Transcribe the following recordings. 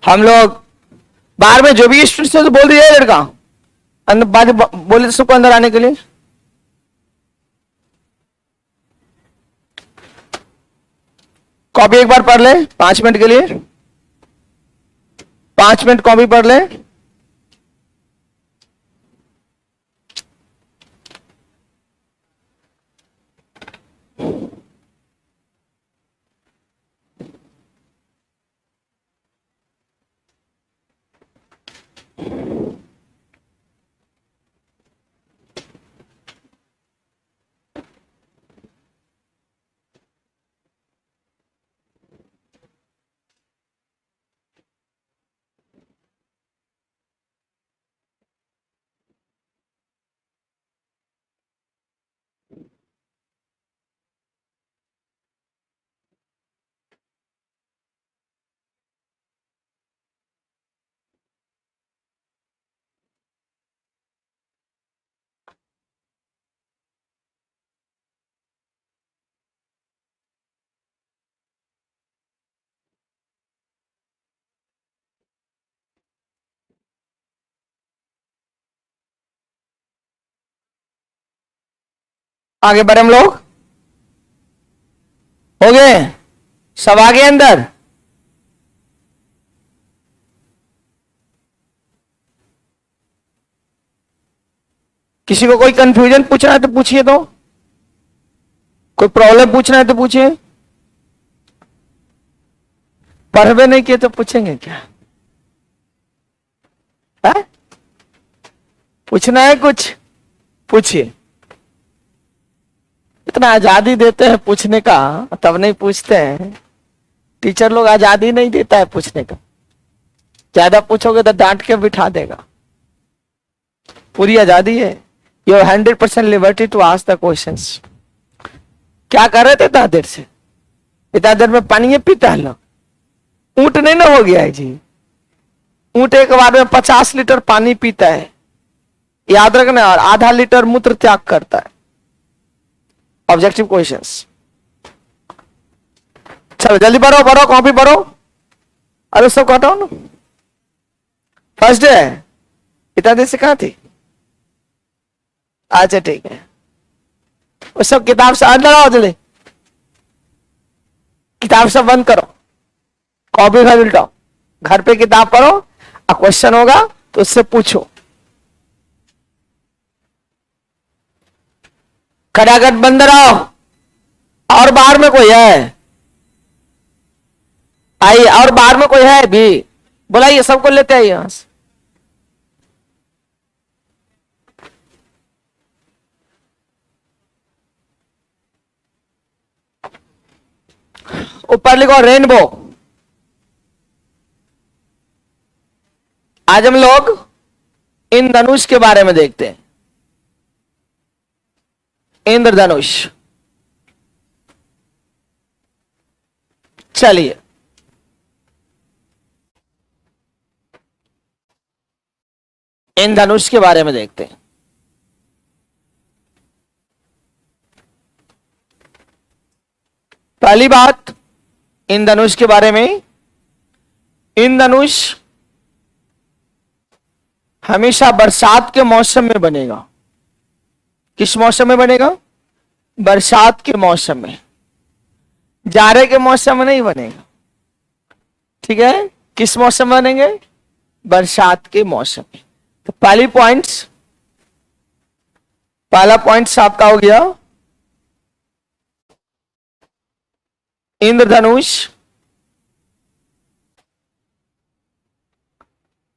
हम लोग बाहर में जो भी स्टूडेंट्स थे तो बोल दिया लड़का अंदर बात बोले सबको अंदर आने के लिए। कॉपी एक बार पढ़ ले 5 मिनट के लिए, 5 मिनट कॉपी पढ़ ले। आगे बढ़े हम लोग, हो गए सब आगे अंदर। किसी को कोई कंफ्यूजन पूछना है तो पूछिए, तो कोई प्रॉब्लम पूछना है तो पूछिए। पढ़वे नहीं किए तो पूछेंगे क्या है? पूछना है कुछ पूछिए। इतना आजादी देते हैं पूछने का तब नहीं पूछते हैं। टीचर लोग आजादी नहीं देता है पूछने का, ज्यादा पूछोगे तो डांट के बिठा देगा। पूरी आजादी है, you have 100% liberty to ask the questions. क्या कर रहे थे इतना देर से? इतना देर में पानी पीता है लोग। ऊंट नहीं ना हो गया है जी? ऊंट एक बार में 50 लीटर पानी पीता है, याद रखना, और आधा लीटर मूत्र त्याग करता है। Objective questions. चलो जल्दी पढ़ो पढ़ो, कॉपी पढ़ो। अरे सब हटाओ ना, फर्स्ट डे है। इतना देर से कहां थी? अच्छा ठीक है, वो सब किताब से हाथ लगाओ, जल्दी किताब सब बंद करो, कॉपी घर उल्टाओ, घर पे किताब पढ़ो, और क्वेश्चन होगा तो उससे पूछो। खड़ागट बंद रहो। और बाहर में कोई है? आइए, और बाहर में कोई है भी? बुलाइए, सबको लेते आइए यहां से। ऊपर लिखो रेनबो। आज हम लोग इंद्रधनुष के बारे में देखते हैं। इंद्रधनुष, चलिए इंद्रधनुष के बारे में देखते हैं। पहली बात इंद्रधनुष के बारे में, इंद्रधनुष हमेशा बरसात के मौसम में बनेगा। किस मौसम में बनेगा? बरसात के मौसम में, जाड़े के मौसम में नहीं बनेगा। ठीक है, किस मौसम में बनेंगे? बरसात के मौसम में। तो पहला पॉइंट आपका हो गया, इंद्रधनुष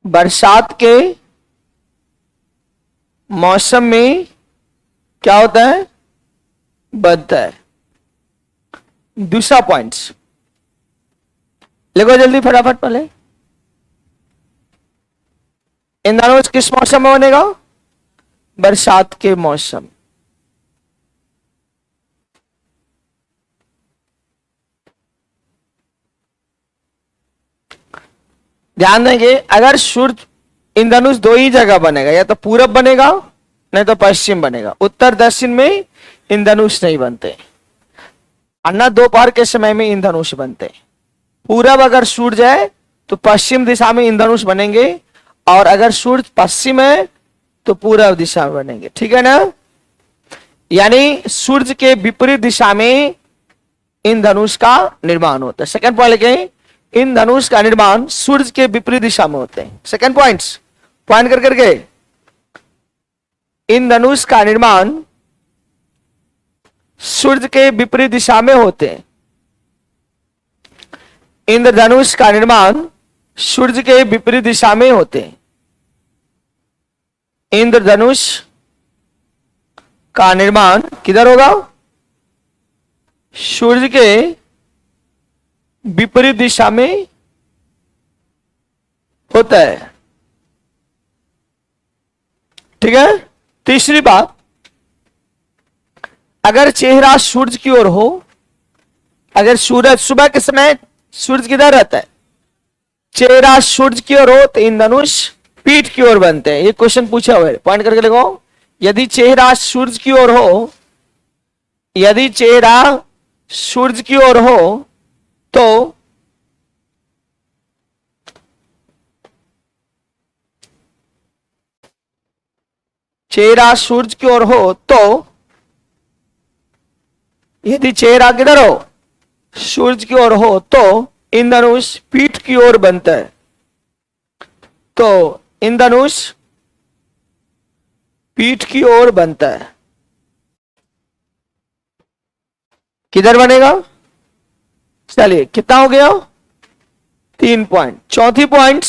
बरसात के मौसम में क्या होता है? बनता है। दूसरा पॉइंट लिखो जल्दी फटाफट पहले। इंद्रधनुष किस मौसम में बनेगा? बरसात के मौसम। ध्यान देंगे, अगर सूर्य इंद्रधनुष दो ही जगह बनेगा, या तो पूरब बनेगा नहीं तो पश्चिम बनेगा। उत्तर दक्षिण में इंद्रधनुष नहीं बनते, और न दोपहर के समय में इंद्रधनुष बनते। पूरब अगर सूरज है तो पश्चिम दिशा में इंद्रधनुष बनेंगे, और अगर सूर्य पश्चिम है तो पूर्व दिशा में बनेंगे। ठीक है ना? यानी सूर्य के विपरीत दिशा में इंद्रधनुष का निर्माण होता है। सेकंड पॉइंट लिखें, इंद्रधनुष का निर्माण सूर्य के विपरीत दिशा में होते हैं। सेकंड पॉइंट कर करके, इंद्रधनुष का निर्माण सूर्य के विपरीत दिशा में होते हैं। इंद्रधनुष का निर्माण सूर्य के विपरीत दिशा में होते हैं। इंद्रधनुष का निर्माण किधर होगा? सूर्य के विपरीत दिशा में होता है। ठीक है? तीसरी बात, अगर चेहरा सूर्य की ओर हो, अगर सूरज सुबह के समय सूर्य किधर रहता है, चेहरा सूर्य की ओर हो तो इंद्रधनुष पीठ की ओर बनते हैं। ये क्वेश्चन पूछा हुआ है, पॉइंट करके लिखो। यदि चेहरा सूर्य की ओर हो, यदि चेहरा सूर्य की ओर हो तो चेहरा सूर्य की ओर हो तो यदि चेहरा किधर हो, सूर्य की ओर हो तो इंद्रधनुष पीठ की ओर बनता है। तो इंद्रधनुष पीठ की ओर बनता है। किधर बनेगा? चलिए, कितना हो गया? 3 पॉइंट। चौथी पॉइंट,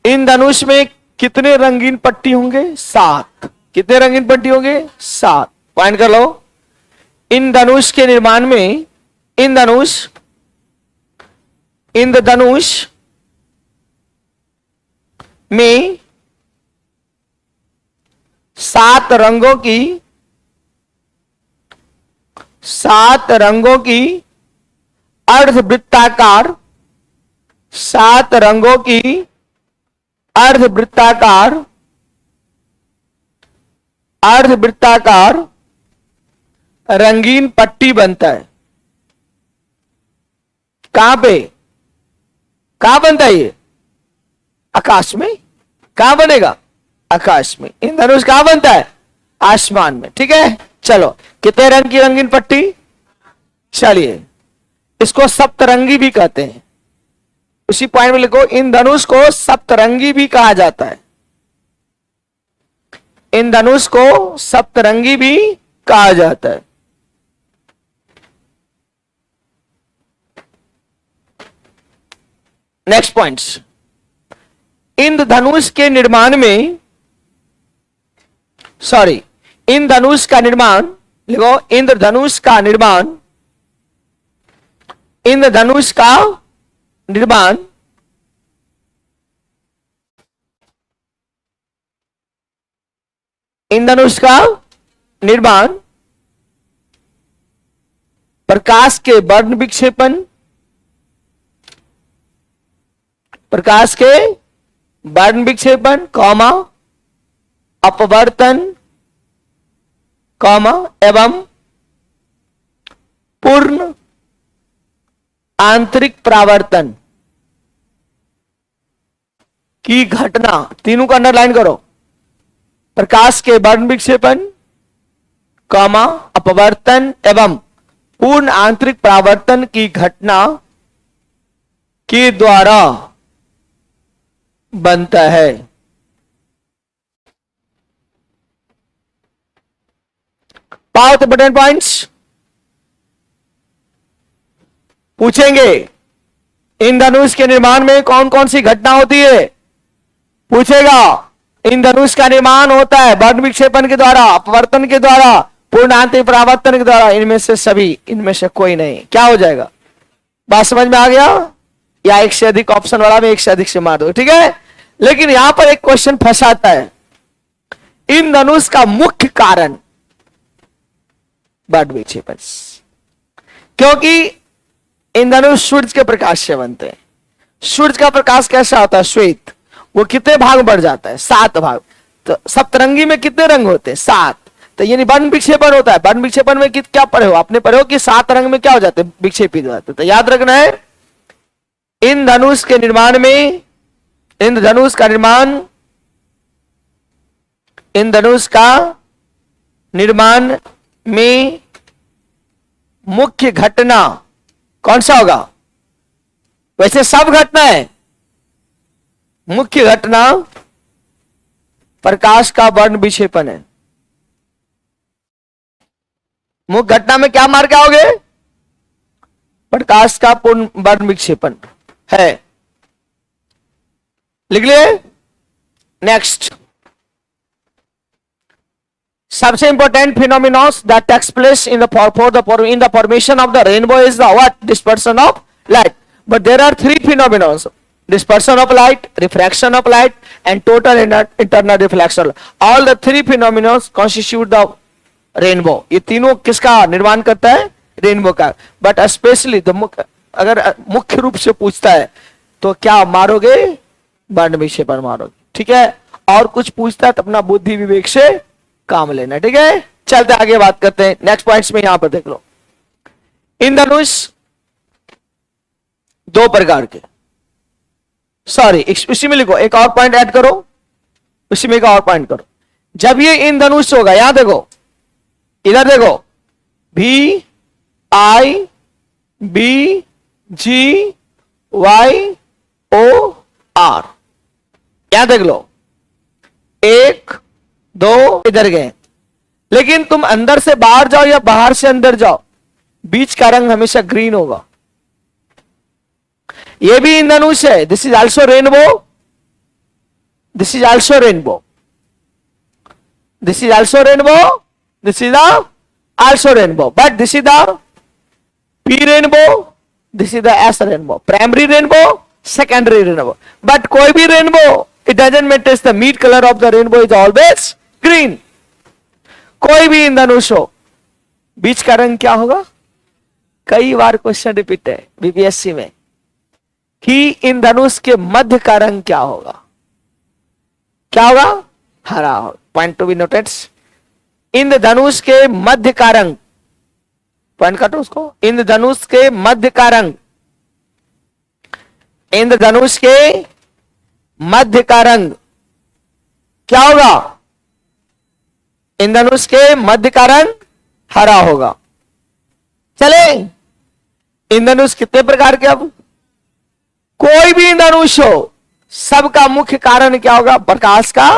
इंद्रधनुष में कितने रंगीन पट्टी होंगे? 7। कितने रंगीन पट्टी होंगे? 7। पॉइंट कर लो। इंद्रधनुष के निर्माण में इंद्रधनुष में 7 रंगों की अर्धवृत्ताकार 7 रंगों की अर्धवृत्ताकार रंगीन पट्टी बनता है। कहां पे? कहां बनता है ये? आकाश में। कहां बनेगा? आकाश में। इंद्रधनुष कहां बनता है? आसमान में। ठीक है? चलो, कितने रंग की रंगीन पट्टी? चलिए, इसको सप्तरंगी भी कहते हैं। उसी पॉइंट में लिखो, इंद्रधनुष को सप्तरंगी भी कहा जाता है। इंद्रधनुष को सप्तरंगी भी कहा जाता है। नेक्स्ट पॉइंट्स, इंद्रधनुष के निर्माण में, इंद्रधनुष का निर्माण लिखो, इंद्रधनुष का निर्माण इंद्रधनुष का निर्माण प्रकाश के वर्ण विक्षेपण, कॉमा अपवर्तन, एवं पूर्ण आंतरिक परावर्तन की घटना, तीनों को अंडरलाइन करो। प्रकाश के वर्ण विक्षेपण, कॉमा अपवर्तन एवं पूर्ण आंतरिक परावर्तन की घटना के द्वारा बनता है। पाओ द बटन पॉइंट्स। पूछेंगे, इंद्रधनुष के निर्माण में कौन कौन सी घटना होती है? पूछेगा। इंद्रधनुष का निर्माण होता है वर्ण विक्षेपण के द्वारा, अपवर्तन के द्वारा, पूर्ण आंतरिक परावर्तन के द्वारा। इनमें से सभी, इनमें से कोई नहीं। क्या हो जाएगा? बात समझ में आ गया? या एक से अधिक ऑप्शन वाला में एक से अधिक से मार दो। ठीक है? लेकिन यहां पर एक क्वेश्चन फंसाता है। इंद्रधनुष का मुख्य कारण वर्ण विक्षेपण, क्योंकि इंद्रधनुष सूर्य के प्रकाश से बनते हैं। सूर्य का प्रकाश कैसा होता है? श्वेत। वो कितने भाग बढ़ जाता है? 7 भाग। तो सप्तरंगी में कितने रंग होते हैं? 7। तो ये नहीं वर्ण विक्षेपण होता है। वर्ण विक्षेपण में क्या पढ़े हो आपने? पढ़े हो कि 7 रंग में क्या हो जाते हैं? विक्षेपित हो जाते। तो याद रखना है इंद्रधनुष के निर्माण में, इंद्रधनुष का निर्माण, इंद्रधनुष का निर्माण में मुख्य घटना कौन सा होगा? वैसे सब घटना है, मुख्य घटना प्रकाश का वर्ण विक्षेपण है। मुख्य घटना में क्या मार के आओगे? प्रकाश का पूर्ण वर्ण विक्षेपण है। लिख लिए? नेक्स्ट, सबसे important phenomenons that takes place in the formation of the rainbow is the what? Dispersion of light. But there are 3 phenomenons: dispersion of light, refraction of light, and total internal reflection. All the 3 phenomena constitute the rainbow. ये तीनों किसका निर्माण करता है? Rainbow का। But specially अगर मुख्य रूप से पूछता है तो क्या मारोगे? वर्ण विक्षेपण मारोगे। ठीक है, और कुछ पूछता है तो अपना बुद्धि विवेक से काम लेना। ठीक है, चलते आगे बात करते हैं। नेक्स्ट पॉइंट्स में यहां पर देख लो, इंद्रधनुष 2 प्रकार के, सॉरी इसी में लिखो, एक और पॉइंट ऐड करो, उसी में एक और पॉइंट करो। जब ये इंद्रधनुष होगा, यहां देखो, इधर देखो, V I B G Y O R, यहां देख लो, 1 2 इधर गए। लेकिन तुम अंदर से बाहर जाओ या बाहर से अंदर जाओ, बीच का रंग हमेशा ग्रीन होगा। ये भी इंद्रधनुष है, this is also rainbow, this is also rainbow, this is also rainbow, this is also rainbow, but this is the P rainbow, this is the S rainbow, primary rainbow, secondary rainbow. But कोई भी rainbow, it doesn't matter, the mid colour of the rainbow is always green. कोई भी इंद्रधनुष हो, बीच का रंग क्या होगा? कई बार क्वेश्चन रिपीट है बीपीएससी में कि इंद्रधनुष के मध्य का रंग क्या होगा? क्या होगा? हरा होगा। पॉइंट टू बी नोटेड, इंद्रधनुष के मध्य का रंग, पॉइंट काटो उसको, इंद्रधनुष के मध्य का रंग, इंद्रधनुष के मध्य का रंग क्या होगा? इंद्रधनुष के मध्य का रंग हरा होगा। चले, इंद्रधनुष कितने प्रकार के? अब कोई भी इंद्रधनुष हो, सबका मुख्य कारण क्या होगा? प्रकाश का।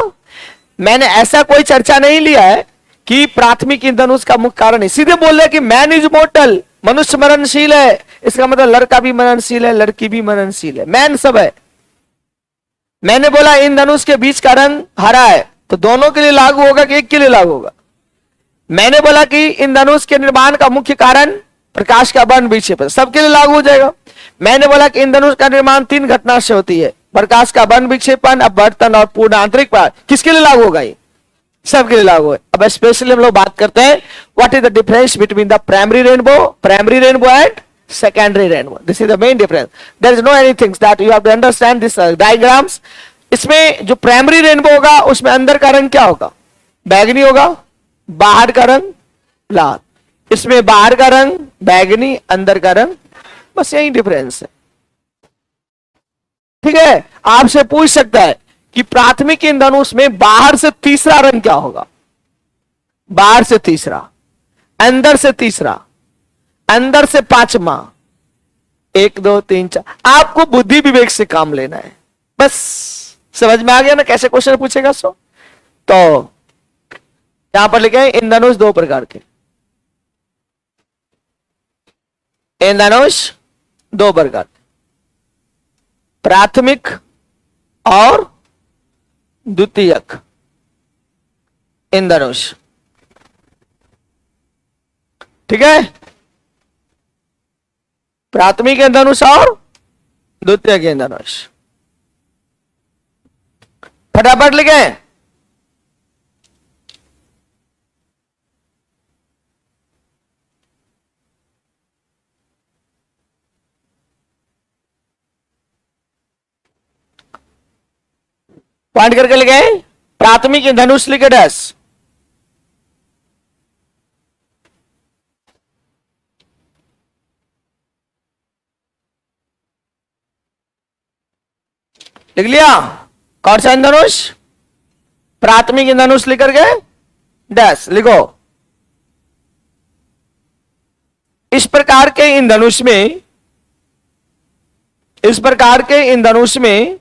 मैंने ऐसा कोई चर्चा नहीं लिया है कि प्राथमिक इंद्रधनुष का मुख्य कारण है। सीधे बोल रहे कि मैन इज मोर्टल, मनुष्य मरणशील है, इसका मतलब लड़का भी मरणशील है, लड़की भी मरणशील है, मैन सब है। मैंने बोला इंद्रधनुष के बीच का रंग हरा है, तो दोनों के लिए लागू होगा कि एक के लिए लागू होगा? मैंने बोला कि इंद्रधनुष के निर्माण का मुख्य कारण प्रकाश का वर्ण विक्षेपण, सबके लिए लागू हो जाएगा। मैंने बोला कि इंद्रधनुष का निर्माण 3 घटना से होती है, प्रकाश का वर्ण विक्षेपण, अपवर्तन और पूर्ण आंतरिक पार। किसके लिए लागू होगा? ये सबके लिए लागू है। अब स्पेशली हम लोग बात करते हैं what is the difference between the primary rainbow and secondary rainbow. This is the main difference. There is no anything that you have to understand this diagrams. इसमें जो प्राइमरी रेनबो होगा उसमें अंदर का रंग क्या होगा? बैगनी होगा, बाहर का रंग लाल। इसमें बाहर का रंग बैगनी, अंदर का रंग, बस यही डिफरेंस है। ठीक है, आपसे पूछ सकता है कि प्राथमिक इंद्रधनुष में बाहर से तीसरा रंग क्या होगा? बाहर से तीसरा, अंदर से तीसरा, अंदर से पांचवा, 1 2 3 4। आपको बुद्धि विवेक से काम लेना है, बस। समझ में आ गया ना कैसे क्वेश्चन पूछेगा? तो यहां पर लिखे इंद्रधनुष 2 प्रकार के, इंद्रधनुष 2 प्रकार, प्राथमिक और द्वितीयक इंद्रधनुष। ठीक है, प्राथमिक इंद्रधनुष और द्वितीयक इंद्रधनुष। फटाफट लिखे। पॉइंट करके लिखे। प्राथमिक इंद्रधनुष लिखे डैश, लिख लिया? कौन सा इंद्रधनुष? प्राथमिक इंद्रधनुष लिख करके डैश लिखो। इस प्रकार के इंद्रधनुष में, इस प्रकार के इंद्रधनुष में,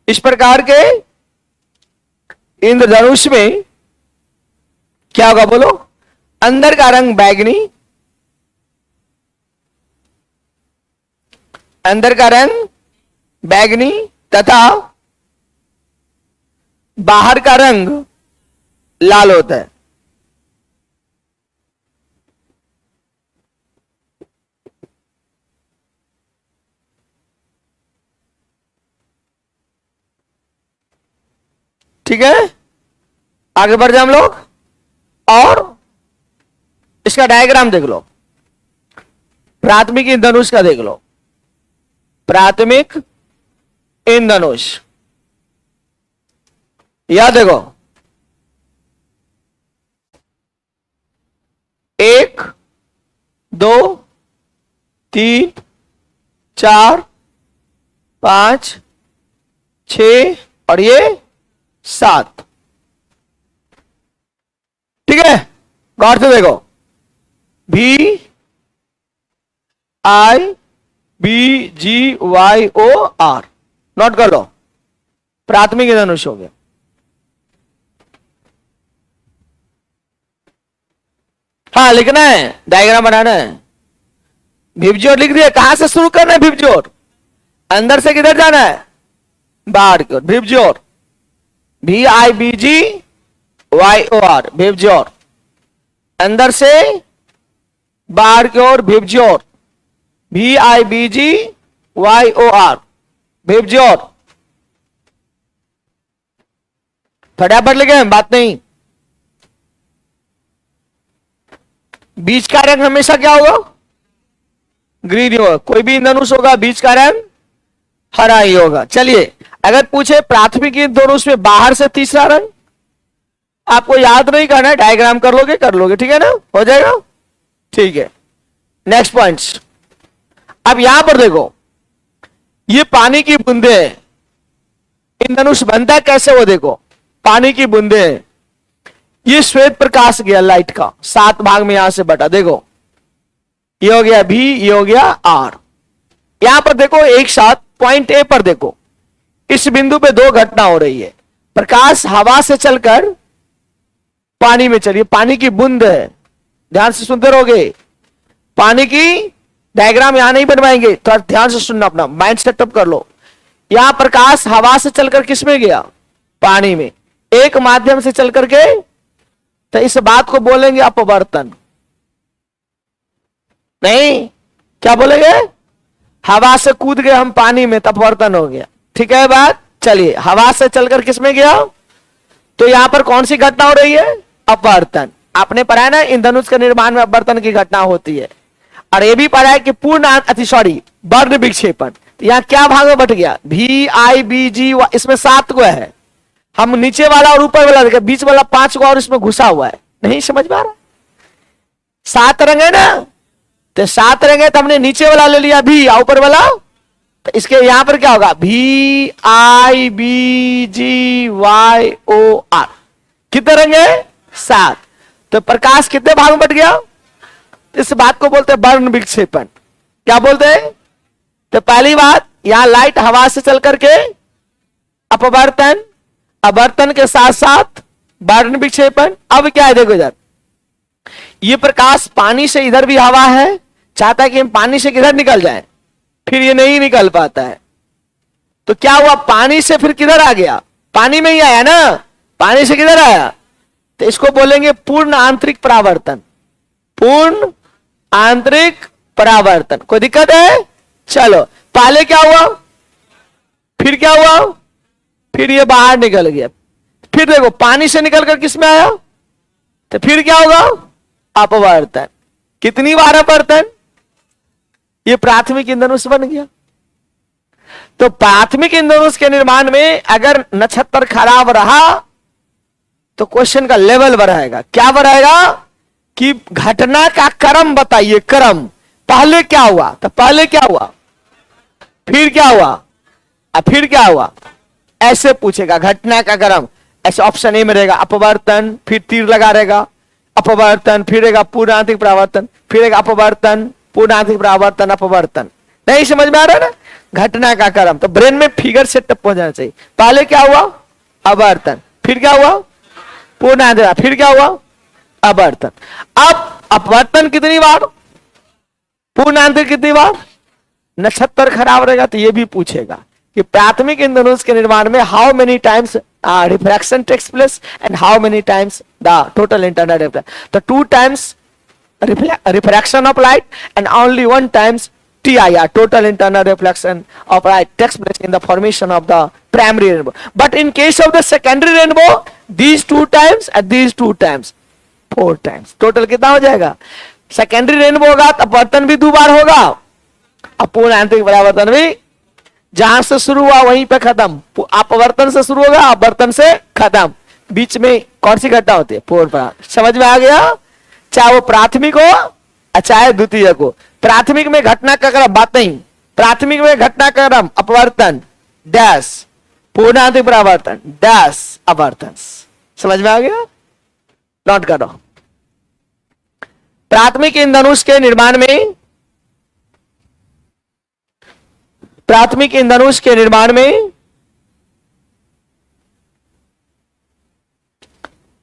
इस प्रकार के इंद्रधनुष में क्या होगा बोलो? अंदर का रंग बैगनी, अंदर का रंग बैगनी तथा बाहर का रंग लाल होता है। ठीक है, आगे बढ़ जाए हम लोग। और इसका डायग्राम देख लो, प्राथमिक इंद्रधनुष का देख लो। प्राथमिक इंद्रधनुष, यह देखो 1 2 3 4 5 6 और ये 7। ठीक है, गौर से देखो, VIBGYOR, नोट कर लो, प्राथमिक इंद्रधनुष हो गया। हाँ लिखना है, डायग्राम बनाना है। भिपजोर लिख दिया। कहां से शुरू करना है भिपजोर? अंदर से किधर जाना है? बाहर की ओर। भिपजोर, VIBGYOR, भिपजोर, अंदर से बाहर की ओर भिपजोर, VIBGYOR, भिपजोर। फटाफट लिखे, बात नहीं। बीच का रंग हमेशा क्या होगा? ग्रीन होगा। कोई भी इंद्रधनुष होगा बीच का रंग हरा ही होगा। चलिए, अगर पूछे प्राथमिक इंद्रधनुष में बाहर से तीसरा रंग, आपको याद नहीं करना है, डायग्राम कर लोगे, ठीक है ना, हो जाएगा। ठीक है, नेक्स्ट पॉइंट्स। अब यहां पर देखो, ये पानी की बूंदे, इंद्रधनुष बनता है कैसे वो देखो। पानी की बूंदे, ये श्वेत प्रकाश गया लाइट का, 7 भाग में यहां से बटा। देखो ये हो गया भी, ये हो गया आर। यहां पर देखो एक साथ पॉइंट ए पर देखो, इस बिंदु पे 2 घटना हो रही है। प्रकाश हवा से चलकर पानी में चलिए, पानी की बूंद है, ध्यान से सुनते रहोगे। पानी की डायग्राम यहां नहीं बनवाएंगे, तो ध्यान से सुनना, अपना माइंड सेटअप कर लो। यहां प्रकाश हवा से चलकर किस में गया? पानी में। एक माध्यम से चलकर के, तो इस बात को बोलेंगे अपवर्तन। नहीं, क्या बोलेंगे? हवा से कूद गए हम पानी में, तब अपवर्तन हो गया। ठीक है बात। चलिए, हवा से चलकर किस में गया? तो यहां पर कौन सी घटना हो रही है? अपवर्तन। आपने पढ़ा है ना, इंद्रधनुष के निर्माण में अपवर्तन की घटना होती है। और ये भी पढ़ा है कि वर्ण विक्षेपण। तो यहां क्या भाग में बट गया? VIBG, इसमें 7 गो है। हम नीचे वाला और ऊपर वाला देखे, बीच वाला 5 गो और इसमें घुसा हुआ है। नहीं समझ में आ रहा? 7 रंग है ना, तो 7 रंग है, तो हमने नीचे वाला ले लिया भी, ऊपर वाला, तो इसके यहां पर क्या होगा? VIBGYOR। कितने रंग है? 7। तो प्रकाश कितने भाग में बट गया? इस बात को बोलते हैं वर्ण विक्षेपण। क्या बोलते हैं? तो पहली बात, यहां लाइट हवा से चल करके अपवर्तन, अपवर्तन के साथ साथ वर्ण विक्षेपण। अब क्या है देखो इधर, ये प्रकाश पानी से, इधर भी हवा है, चाहता है कि हम पानी से किधर निकल जाए, फिर ये नहीं निकल पाता है। तो क्या हुआ? पानी से फिर किधर आ गया? पानी में ही आया ना, पानी से किधर आया? तो इसको बोलेंगे पूर्ण आंतरिक परावर्तन। पूर्ण आंतरिक परावर्तन। कोई दिक्कत है? चलो, पहले क्या हुआ, फिर क्या हुआ, फिर ये बाहर निकल गया। फिर देखो पानी से निकलकर किस में आया, तो फिर क्या होगा? अपवर्तन। कितनी बार अपवर्तन? ये प्राथमिक इंद्रधनुष बन गया। तो प्राथमिक इंद्रधनुष के निर्माण में अगर नक्षत्र खराब रहा तो क्वेश्चन का लेवल बढ़ाएगा। क्या बढ़ाएगा? कि घटना का क्रम बताइए। क्रम, पहले क्या हुआ, तो पहले क्या हुआ, फिर क्या हुआ, अब फिर क्या हुआ, ऐसे पूछेगा घटना का क्रम, ऐसे ऑप्शन ए में रहेगा अपवर्तन, फिर तीर लगा रहेगा, अपवर्तन, फिर रहेगा पूर्णांतिक परावर्तन, फिर रहेगा अपवर्तन, पूर्णांतिक परावर्तन, अपवर्तन। नहीं समझ में आ रहा है ना घटना का क्रम? तो ब्रेन में फिगर सेटअप हो जाना चाहिए। पहले क्या हुआ अवर्तन, फिर क्या हुआ पूर्णांतिक, फिर क्या हुआ अवर्तन। अब अपवर्तन कितनी बार, पूर्णांतिक कितनी बार, नक्षत्र खराब रहेगा तो ये भी पूछेगा कि प्राथमिक इंद्रधनुष के निर्माण में how many times refraction takes place and how many times the total internal reflection. तो 2 times refraction of light and only 1 times TIR, total internal reflection of light, takes place in the formation of the primary rainbow. But in case of the secondary rainbow, these 2 times and these 2 times, 4 times. Total कितना हो जाएगा? Secondary rainbow होगा तो अपवर्तन भी 2 बार होगा, अपूर्ण आंतरिक परावर्तन भी जहां से शुरू हुआ वहीं पे खत्म, अपवर्तन से शुरू होगा अपवर्तन से खत्म, बीच में कौन सी घटना होती है पूर्ण परावर्तन। समझ में आ गया? चाहे वो प्राथमिक हो चाहे द्वितीय को। प्राथमिक में घटना का क्रम बात नहीं, प्राथमिक में घटना का क्रम अपवर्तन डैश पूर्णांतिक परावर्तन डैश अपवर्तन। समझ में आ गया? नोट करो। प्राथमिक इंद्रधनुष के निर्माण में, प्राथमिक इंद्रधनुष के निर्माण में,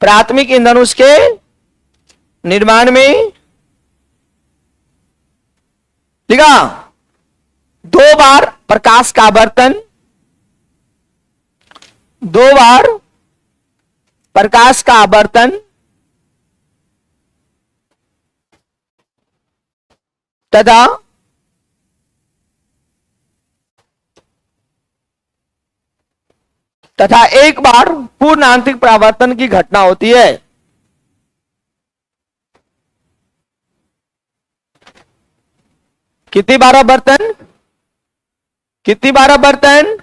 प्राथमिक इंद्रधनुष के निर्माण में लिखा 2 बार प्रकाश का आवर्तन, 2 बार प्रकाश का आवर्तन तथा तथा 1 बार पूर्ण आंतरिक परावर्तन की घटना होती है। कितनी बार आवर्तन, कितनी बार आवर्तन?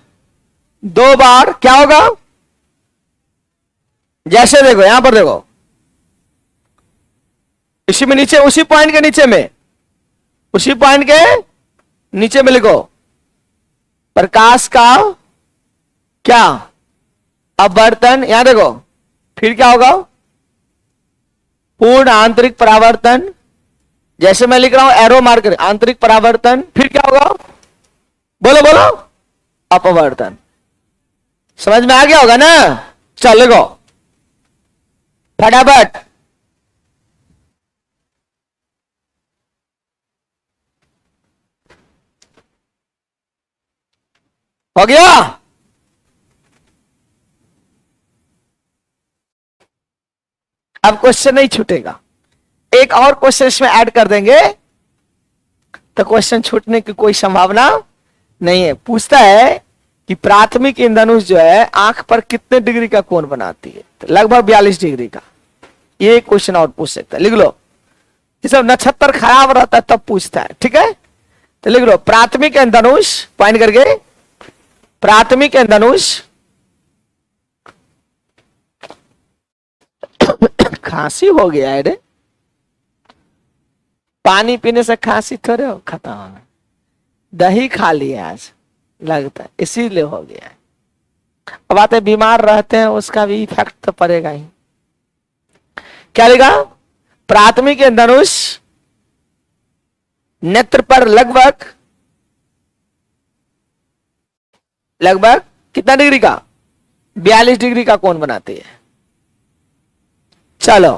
2 बार। क्या होगा? जैसे देखो यहां पर देखो, इसी में नीचे, उसी पॉइंट के नीचे में, उसी पॉइंट के नीचे में लिखो प्रकाश का क्या अपवर्तन। यहां देखो फिर क्या होगा पूर्ण आंतरिक परावर्तन, जैसे मैं लिख रहा हूं एरो मार्कर, आंतरिक परावर्तन, फिर क्या होगा बोलो बोलो अपवर्तन। समझ में आ गया होगा ना? चल लिखो फटाफट। हो गया? अब क्वेश्चन नहीं छूटेगा, एक और क्वेश्चन इसमें ऐड कर देंगे तो क्वेश्चन छूटने की कोई संभावना नहीं है। पूछता है कि प्राथमिक इंद्रधनुष जो है आंख पर कितने डिग्री का कोण बनाती है? तो लगभग 42 डिग्री का। ये क्वेश्चन और पूछ सकता है, लिख लो। ये सब नक्षत्र खराब रहता है तब पूछता है, ठीक है? तो लिख लो प्राथमिक इंद्रधनुष, पॉइंट करके, प्राथमिक इंद्रधनुष खांसी हो गया है रे, पानी पीने से खांसी थोड़े हो खत्म होना, दही खा लिया आज लगता है इसीलिए हो गया है। अब आते बीमार रहते हैं उसका भी इफेक्ट तो पड़ेगा ही। क्या लिखा? प्राथमिक इंद्रधनुष नेत्र पर लगभग लगभग कितना डिग्री का? 42 डिग्री का कोण बनाती है। चलो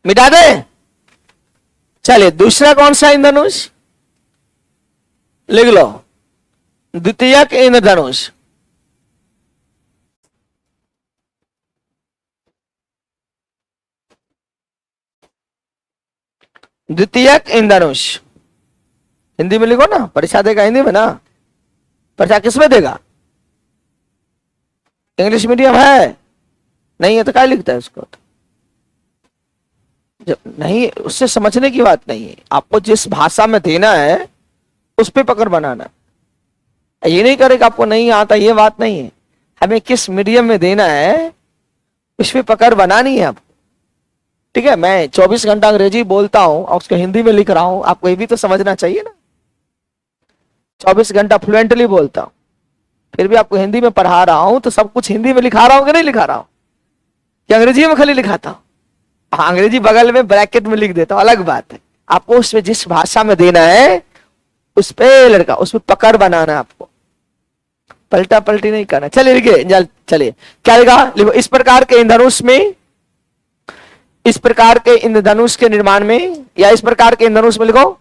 मिटा दे। चलिए दूसरा कौन सा इंद्रधनुष लिख लो, द्वितीयक इंद्रधनुष। द्वितीयक इंद्रधनुष हिंदी में लिखो ना, परीक्षा देगा हिंदी में ना, परीक्षा किस में देगा? इंग्लिश मीडियम है नहीं है तो क्या लिखता है उसको? जब नहीं, उससे समझने की बात नहीं है, आपको जिस भाषा में देना है उस पे पकड़ बनाना। ये नहीं करेगा आपको नहीं आता, ये बात नहीं है। हमें किस मीडियम में देना है उस पे पकड़ बनानी है आपको। ठीक है, मैं 24 घंटा अंग्रेजी बोलता हूं और उसको हिंदी में लिख रहा हूं, आपको ये भी तो समझना चाहिए ना। 24 घंटा फ्लुएंटली बोलता हूं, फिर भी आपको हिंदी में पढ़ा रहा हूं, तो सब कुछ हिंदी में लिखा रहा हूं कि नहीं लिखा रहा हूं, कि अंग्रेजी में खाली लिखाता हूं। हाँ, अंग्रेजी बगल में ब्रैकेट में लिख देता हूं, अलग बात है। आपको उसमें जिस भाषा में देना है उस पे लड़का, उसमें पकड़ बनाना है आपको, पलटा पलटी नहीं करना। चलिए लिखिए, चलिए क्या लिखा, लिखो, इस प्रकार के इंद्रधनुष में, इस प्रकार के इंद्रधनुष के निर्माण में, या इस प्रकार के इंद्रधनुष में लिखो,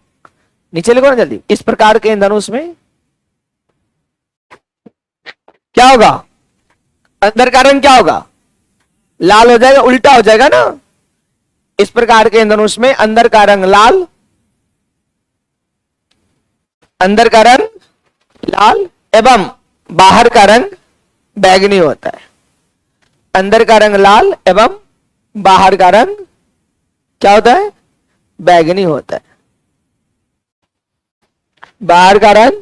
नीचे लिखो ना जल्दी, इस प्रकार के इंद्रधनुष में क्या होगा, अंदर का रंग क्या होगा, लाल हो जाएगा, उल्टा हो जाएगा ना। इस प्रकार के इंद्रधनुष में अंदर का रंग लाल, अंदर का रंग लाल एवं बाहर का रंग बैंगनी होता है। अंदर का रंग लाल एवं बाहर का रंग क्या होता है, बैंगनी होता है। बाहर का रंग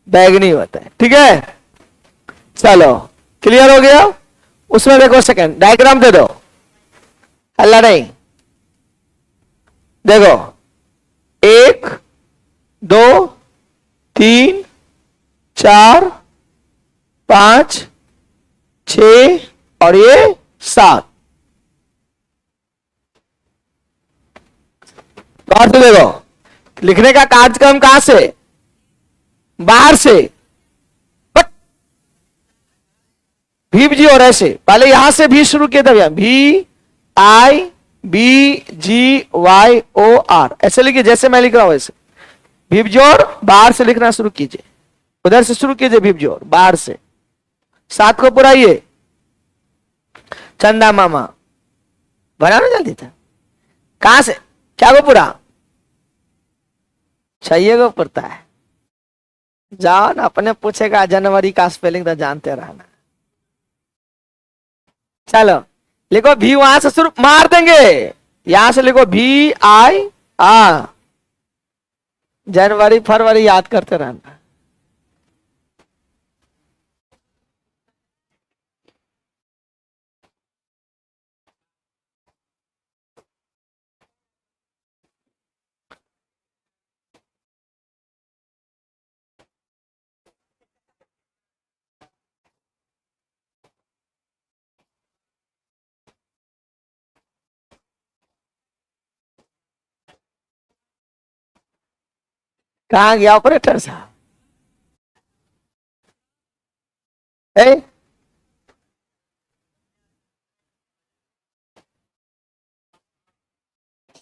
बैंगनी होता है, ठीक है। चलो क्लियर हो गया। उसमें देखो सेकंड डायग्राम दे दो, हल्ला नहीं। देखो 1 2 3 4 5 6 और ये 7। और तो देखो लिखने का कार्यक्रम कहां से, बाहर से, भी जी और ऐसे, पहले यहां से भी शुरू किया था, भी आई बी जी वाई ओ आर, ऐसे लिखिए जैसे मैं लिख रहा हूं वैसे। भीप जोर बाहर से लिखना शुरू कीजिए, उधर से शुरू कीजिए, भीप जोर बाहर से। 7 को पुराइए, चंदा मामा बना ना जल्दी था, कहां से क्या को पूरा, चाहिए को पुरता है। जाओ ना, अपने पूछेगा जनवरी का स्पेलिंग तो जानते रहना। चलो लिखो, भी वहां से शुरू मार देंगे, यहां से लिखो भी आई आ, जनवरी फरवरी याद करते रहना। कहां गया ऑपरेटर साहब,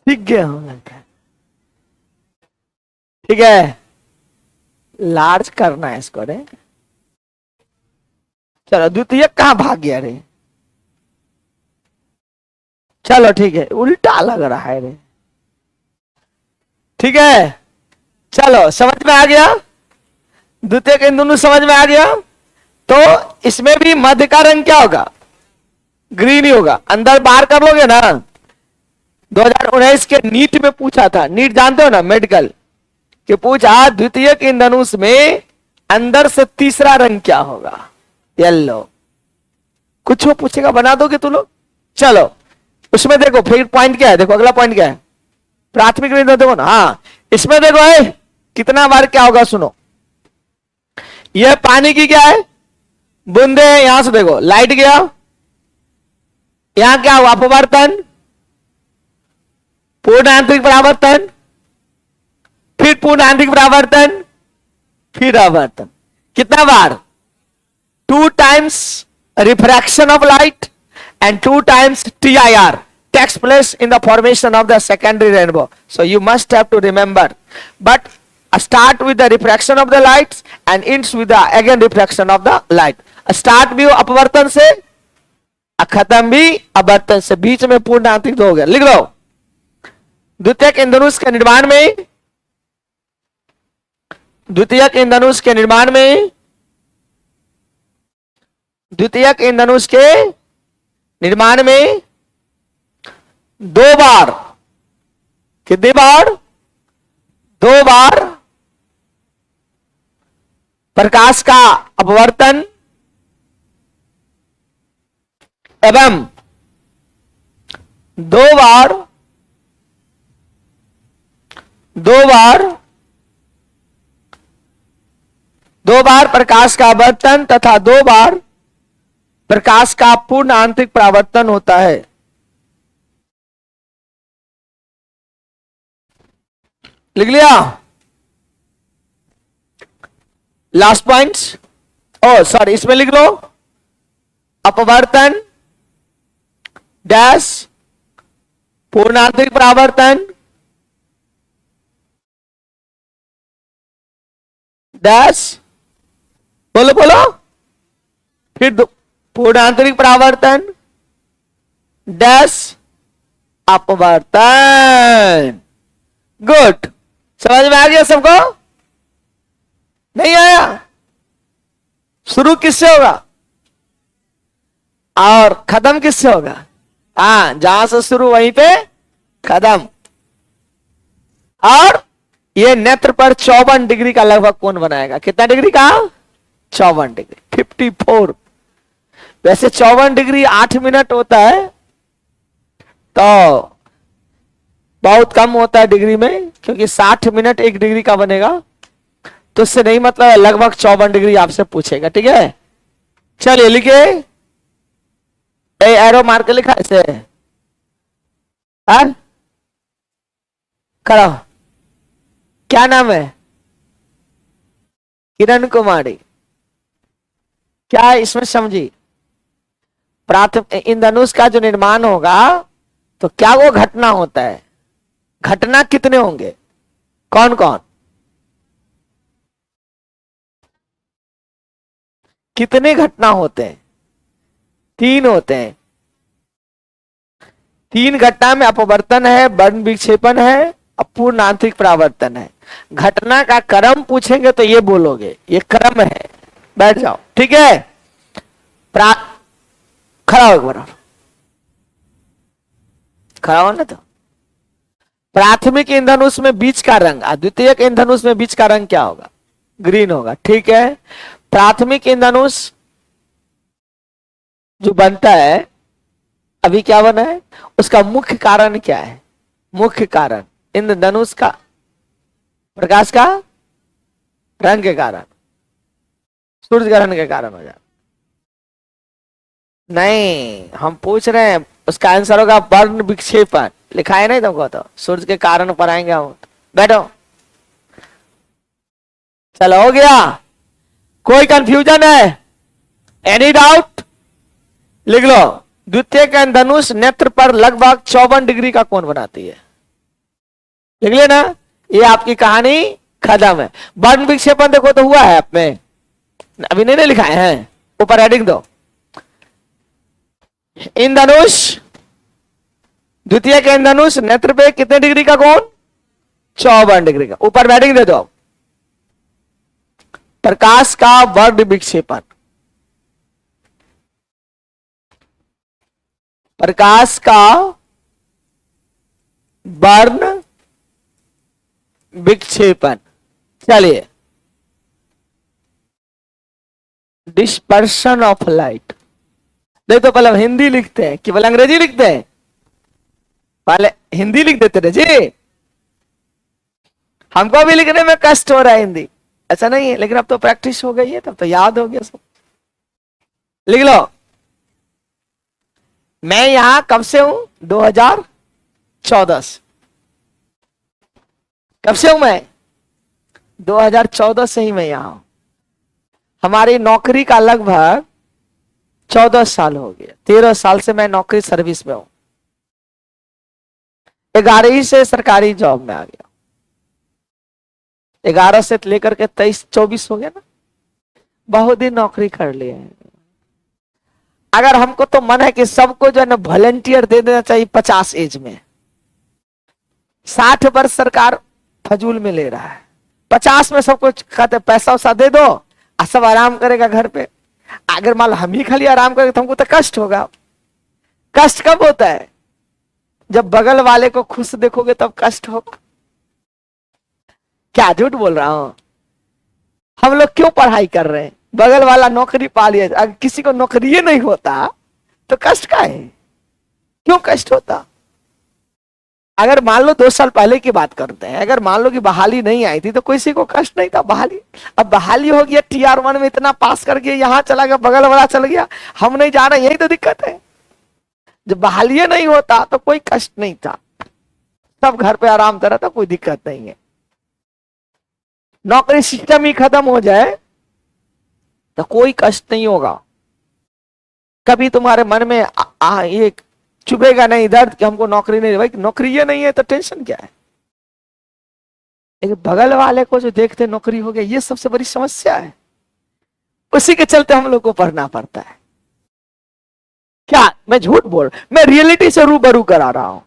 ठीक गया हूं लगता है, ठीक है। लार्ज करना है इसको रे। चलो द्वितीय कहां भाग गया रे, चलो ठीक है, उल्टा लग रहा है रे, ठीक है। चलो समझ में आ गया, द्वितीय के दोनों समझ में आ गया। तो इसमें भी मध्य का रंग क्या होगा, ग्रीन ही होगा। अंदर बाहर कर लोगे ना, 2019 के नीट में पूछा था, नीट जानते हो ना मेडिकल, कि पूछा द्वितीय के धनुष में अंदर से तीसरा रंग क्या होगा, येलो। कुछ वो पूछेगा, बना दोगे तू लोग। चलो उसमें देखो फिर पॉइंट क्या है, देखो अगला पॉइंट क्या है, प्राथमिक बिंदु देखो ना। हाँ इसमें देखो है कितना बार क्या होगा, सुनो। यह पानी की क्या है, बूंदे। यहां से देखो लाइट गया, यहां क्या हुआ, अपवर्तन, पूर्ण आंतरिक परावर्तन, फिर पूर्ण आंतरिक परावर्तन, फिर आवर्तन। कितना बार, 2 times refraction of light and 2 times TIR takes place in the formation of the secondary rainbow. So you must have to remember. But start with the refraction of the lights and ends with the again refraction of the light. Start भी अपवर्तन से, खत्म भी अपवर्तन से, बीच में पूर्ण आंतरिक हो गया। लिख लो, द्वितीयक इंद्रधनुष के निर्माण में, द्वितीयक इंद्रधनुष के निर्माण में, द्वितीयक इंद्रधनुष के निर्माण में 2 बार, कितनी बार, 2 बार प्रकाश का अपवर्तन एवं 2 बार दो बार प्रकाश का आवर्तन तथा 2 बार प्रकाश का पूर्ण आंतरिक परावर्तन होता है। लिख लिया? लास्ट पॉइंट, ओ सॉरी, इसमें लिख लो अपवर्तन डैश पूर्ण आंतरिक परावर्तन डैश, बोलो बोलो, फिर पूर्ण आंतरिक परावर्तन डैश अपवर्तन। गुड, समझ में आ गया सबको? नहीं आया? शुरू किससे होगा और खत्म किससे होगा? हाँ, जहां से शुरू वहीं पे खत्म। और ये नेत्र पर 54 डिग्री का लगभग कोण बनाएगा। कितना डिग्री का? 54 डिग्री, 54। वैसे 54 डिग्री 8 मिनट होता है, तो बहुत कम होता है डिग्री में, क्योंकि 60 मिनट 1 डिग्री का बनेगा। तो इससे नहीं मतलब है, लगभग 54 डिग्री आपसे पूछेगा। ठीक है, चलिए लिखिए, एरो मार के लिखा इसे। हाँ, करो। क्या नाम है? किरण कुमारी। क्या इसमें समझी? प्राथमिक इंद्रधनुष का जो निर्माण होगा, तो क्या वो घटना होता है? घटना कितने होंगे? कौन कौन? कितने घटना होते हैं? 3 होते हैं। 3 घटना में अपवर्तन है, वर्ण विक्षेपण है, अपूर्ण आंतरिक परावर्तन है। घटना का क्रम पूछेंगे तो ये बोलोगे, ये क्रम है। बैठ जाओ, ठीक है? खड़ा हो एक बार, खड़ा हो ना। तो प्राथमिक इंद्रधनुष में बीच का रंग, द्वितीयक इंद्रधनुष में बीच का रंग क्या होगा? ग्रीन होगा। ठीक है, प्राथमिक इंद्रधनुष जो बनता है, अभी क्या बना है, उसका मुख्य कारण क्या है? मुख्य कारण इंद्रधनुष का प्रकाश का रंग के कारण, सूर्य ग्रहण के कारण हो जाए। नहीं, हम पूछ रहे हैं, उसका आंसर होगा वर्ण विक्षेपण। लिखा है नहीं तुमको? तो सूर्य के कारण पर आएंगे हम। बैठो, चलो हो गया? कोई कंफ्यूजन है? Any doubt? लिख लो, द्वितीय का धनुष नेत्र पर लगभग 54 डिग्री का कोण बनाती है। लिख लिया ना? ये आपकी कहानी खत्म है। वर्ण विक्षेपण देखो तो हुआ है आप में, अभी नहीं लिखा है, ऊपर हेडिंग दो। इंद्रधनुष, द्वितीय का इंद्रधनुष नेत्र पे कितने डिग्री का कोण? 54 डिग्री का। ऊपर हेडिंग दे दो, प्रकाश का वर्ण विक्षेपण। प्रकाश का वर्ण विक्षेपण। चलिए, डिस्पर्शन ऑफ लाइट। नहीं तो पहले हिंदी लिखते हैं कि पहले अंग्रेजी लिखते हैं? पहले हिंदी लिख देते थे जी। हमको भी लिखने में कष्ट हो रहा है हिंदी, ऐसा नहीं है, लेकिन अब तो प्रैक्टिस हो गई है, तब तो याद हो गया सब। लिख लो, मैं यहां कब से हूं? 2014 से। कब से हूं मैं? 2014 से ही मैं यहां हूं। हमारी नौकरी का लगभग 14 साल हो गया। 13 साल से मैं नौकरी सर्विस में हूं। 11 से सरकारी जॉब में आ गया। 11 से लेकर के 23-24 हो गया ना, बहुत दिन नौकरी कर लिया है। अगर हमको तो मन है कि सबको जो है ना वॉलंटियर दे देना चाहिए 50 एज में। 60 वर्ष सरकार फजूल में ले रहा है, 50 में सबको कहते पैसा वैसा दे दो और सब आराम करेगा घर पे। अगर मान लो हम ही खाली आराम करेंगे तो हमको तो कष्ट होगा। कष्ट कब होता है? जब बगल वाले को खुश देखोगे तब कष्ट होगा। क्या झूठ बोल रहा हूं? हम लोग क्यों पढ़ाई कर रहे हैं? बगल वाला नौकरी पा लिया, अगर किसी को नौकरी नहीं होता तो कष्ट का है? क्यों कष्ट होता? अगर मान लो 2 साल पहले की बात करते हैं, अगर मान लो कि बहाली नहीं आई थी तो किसी को कष्ट नहीं था। बहाली, अब बहाली हो गया, TR1 में इतना पास करके यहाँ चला गया, बगल वाला चल गया, हम नहीं जा रहे, यही तो दिक्कत है। जब बहाली नहीं होता तो कोई कष्ट नहीं था, सब घर पे आराम कर रहा था, कोई दिक्कत नहीं है। नौकरी सिस्टम ही खत्म हो जाए तो कोई कष्ट नहीं होगा। कभी तुम्हारे मन में ये चुभेगा नहीं दर्द कि हमको नौकरी नहीं, भाई नौकरी ये नहीं है तो टेंशन क्या है। लेकिन बगल वाले को जो देखते नौकरी हो गया, ये सबसे बड़ी समस्या है। उसी के चलते हम लोग को पढ़ना पड़ता है। क्या मैं झूठ बोल, मैं रियलिटी से रूबरू करा रहा हूं।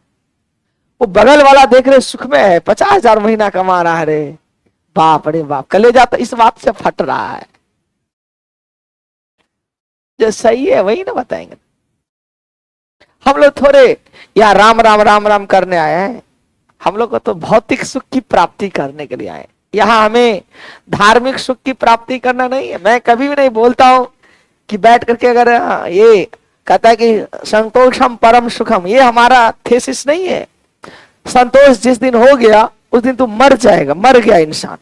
वो बगल वाला देख रहे सुख में है, 50,000 महीना कमा रहा है, रे बाप रे बाप, कलेजा तो इस बात से फट रहा है। जो सही है वही ना बताएंगे। हम लोग थोड़े या राम राम राम राम करने आए हैं, हम लोग को तो भौतिक सुख की प्राप्ति करने के लिए आए। यहाँ हमें धार्मिक सुख की प्राप्ति करना नहीं है। मैं कभी भी नहीं बोलता हूं कि बैठ करके अगर ये कहता है कि संतोषम परम सुखम, ये हमारा थेसिस नहीं है। संतोष जिस दिन हो गया उस दिन तू मर जाएगा, मर गया इंसान,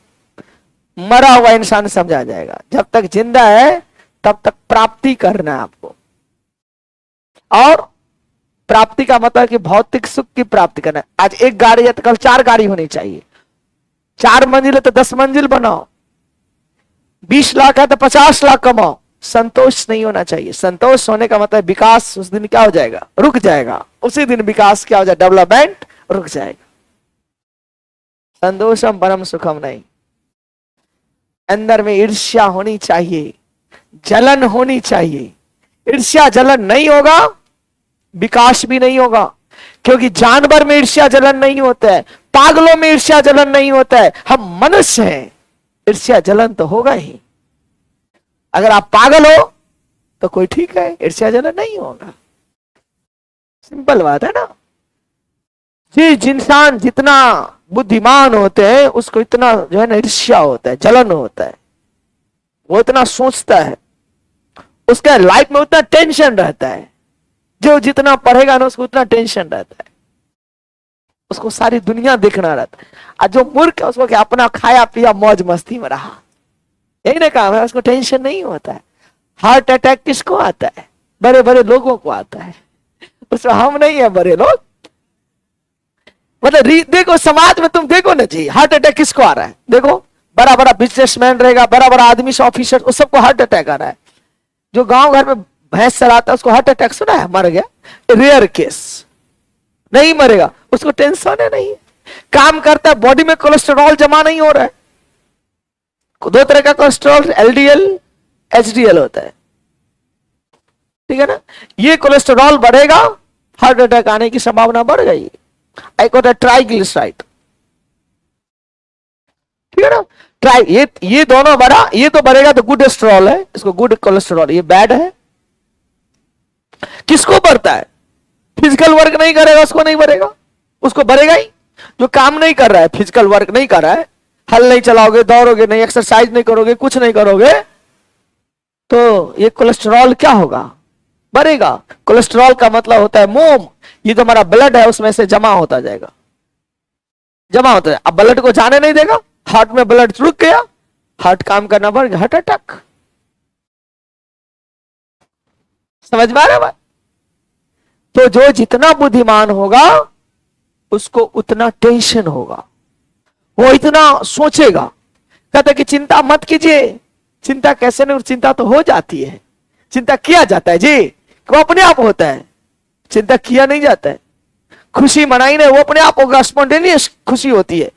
मरा हुआ इंसान समझा जाएगा। जब तक जिंदा है तब तक प्राप्ति करना है आपको। और प्राप्ति का मतलब कि भौतिक सुख की प्राप्ति करना है। आज एक गाड़ी है तो कल 4 गाड़ी होनी चाहिए, 4 मंजिल है तो 10 मंजिल बनाओ, 20 लाख है तो 50 लाख कमाओ। संतोष नहीं होना चाहिए। संतोष होने का मतलब विकास उस दिन क्या हो जाएगा, रुक जाएगा। उसी दिन विकास क्या हो जाएगा, डेवलपमेंट रुक जाएगा। संतोषम परम सुखम नहीं। अंदर में ईर्ष्या होनी चाहिए, जलन होनी चाहिए। ईर्ष्या जलन नहीं होगा, विकास भी नहीं होगा। क्योंकि जानवर में ईर्ष्या जलन नहीं होता है, पागलों में ईर्ष्या जलन नहीं होता है, हम मनुष्य हैं, ईर्ष्या जलन तो होगा ही। अगर आप पागल हो तो कोई ठीक है, ईर्ष्या जलन नहीं होगा। सिंपल बात है ना। जिस इंसान जितना बुद्धिमान होते हैं उसको इतना जो है ना ईर्ष्या होता है, जलन होता है। वो इतना सोचता है, उसका लाइफ में उतना टेंशन रहता है। जो जितना पढ़ेगा ना उसको उतना टेंशन रहता है, उसको सारी दुनिया देखना रहता है। और जो मूर्ख है उसको क्या, अपना खाया पिया मौज मस्ती में रहा, यही ना काम है, उसको टेंशन नहीं होता है। हार्ट अटैक किसको आता है, बड़े बड़े लोगों को आता है, उसमें हम नहीं है बड़े लोग। मतलब देखो समाज में तुम देखो ना जी, हार्ट अटैक किसको आ रहा है, देखो बड़ा बड़ा बिजनेसमैन रहेगा, बड़ा बड़ा आदमी से ऑफिसर, उस सबको हार्ट अटैक आ रहा है। जो गांव घर में भैंस चलाता है उसको हार्ट अटैक सुना है, मर गया, रेयर केस, नहीं मरेगा, उसको टेंशन है नहीं। काम करता है, बॉडी में कोलेस्ट्रॉल जमा नहीं हो रहा है। 2 तरह का कोलेस्ट्रॉल, LDL HDL होता है, ठीक है ना। ये कोलेस्ट्रॉल बढ़ेगा, हार्ट अटैक आने की संभावना बढ़ गई। एक होता है ट्राइग्लिसराइड, ठीक है ना। ये दोनों बढ़ा, ये तो बढ़ेगा तो गुड कोलेस्ट्रॉल है, इसको गुड कोलेस्ट्रॉल, ये बैड है। किसको बढ़ता है, फिजिकल वर्क नहीं करेगा उसको नहीं बढ़ेगा, उसको बढ़ेगा ही। जो काम नहीं कर रहा है, फिजिकल वर्क नहीं कर रहा है, हल नहीं चलाओगे, दौड़ोगे नहीं, एक्सरसाइज नहीं करोगे, कुछ नहीं करोगे, तो ये कोलेस्ट्रॉल क्या होगा, बढ़ेगा। कोलेस्ट्रॉल का मतलब होता है मोम, ये जो हमारा ब्लड है उसमें से जमा होता जाएगा, जमा होता है। अब ब्लड को जाने नहीं देगा, हार्ट में ब्लड रुक गया, हार्ट काम करना बढ़ गया, हार्ट अटैक। समझ में आ रहा है बात। तो जो जितना बुद्धिमान होगा उसको उतना टेंशन होगा, वो इतना सोचेगा। कहते कि चिंता मत कीजिए, चिंता कैसे नहीं, चिंता तो हो जाती है। चिंता किया जाता है जी, वो अपने आप होता है, चिंता किया नहीं जाता है। खुशी मनाई नहीं, वो अपने आप होगा, स्पॉन्टेनियस खुशी होती है।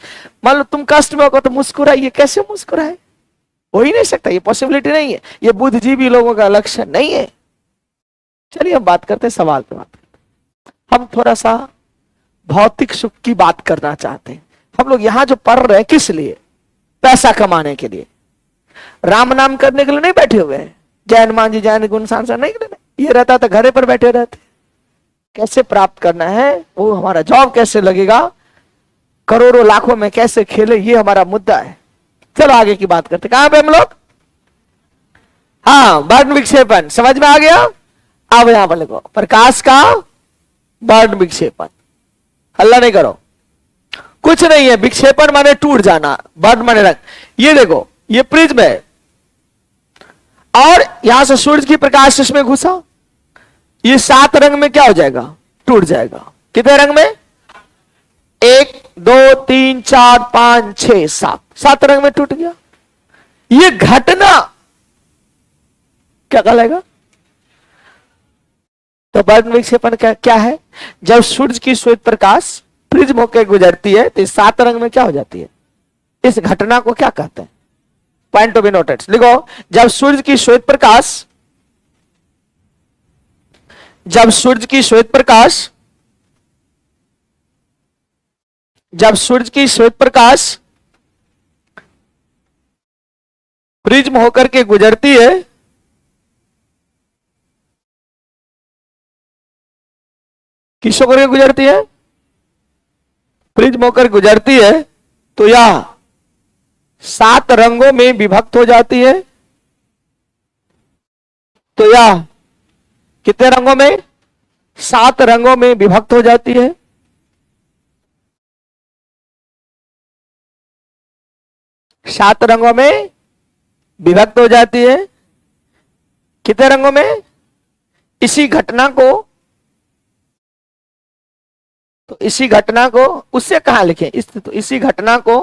मान लो तुम कष्ट में होगा तो मुस्कुराइए, कैसे मुस्कुराए, हो ही नहीं सकता, ये पॉसिबिलिटी नहीं है, ये बुद्धिजीवी लोगों का लक्षण नहीं है। चलिए हम बात करते हैं, सवाल पे बात करते हैं। हम थोड़ा सा भौतिक सुख की बात करना चाहते हैं। हम लोग यहां जो पढ़ रहे हैं किस लिए, पैसा कमाने के लिए, राम नाम करने के लिए नहीं बैठे हुए हैं। जय हनुमान जी, जय हनुमान गुण सांसा नहीं करना, ये रहता तो घरे पर बैठे रहते। कैसे प्राप्त करना है, वो हमारा जॉब कैसे लगेगा, करोड़ों लाखों में कैसे खेले, ये हमारा मुद्दा है। चलो आगे की बात करते। कहां पे हम लोग, हाँ वर्ण विक्षेपण समझ में आ गया। अब यहां पर लिखो प्रकाश का वर्ण विक्षेपण। हल्ला नहीं करो, कुछ नहीं है। विक्षेपण माने टूट जाना, बर्न माने रंग। ये देखो, ये प्रिज्म है और यहां से सूरज की प्रकाश इसमें घुसा, ये 7 रंग में क्या हो जाएगा, टूट जाएगा। कितने रंग में, 1 2 3 4 5 6 7, 7 रंग में टूट गया। ये घटना क्या कहलाएगा, तो बर्न विक्षेपण क्या है, जब सूरज की श्वेत प्रकाश प्रिज्म होकर गुजरती है तो 7 रंग में क्या हो जाती है, इस घटना को क्या कहते हैं, पॉइंट टू बी नोटेड। लिखो, जब सूरज की श्वेत प्रकाश, जब सूरज की श्वेत प्रकाश, जब सूरज की श्वेत प्रकाश प्रिज्म होकर के गुजरती है, किस होकर के गुजरती है, प्रिज्म होकर गुजरती है, तो यह 7 रंगों में विभक्त हो जाती है। तो यह कितने रंगों में, 7 रंगों में विभक्त हो जाती है। सात रंगों में विभक्त हो जाती है। कितने रंगों में, इसी घटना को, तो इसी घटना को उससे कहां लिखे, तो इसी घटना को,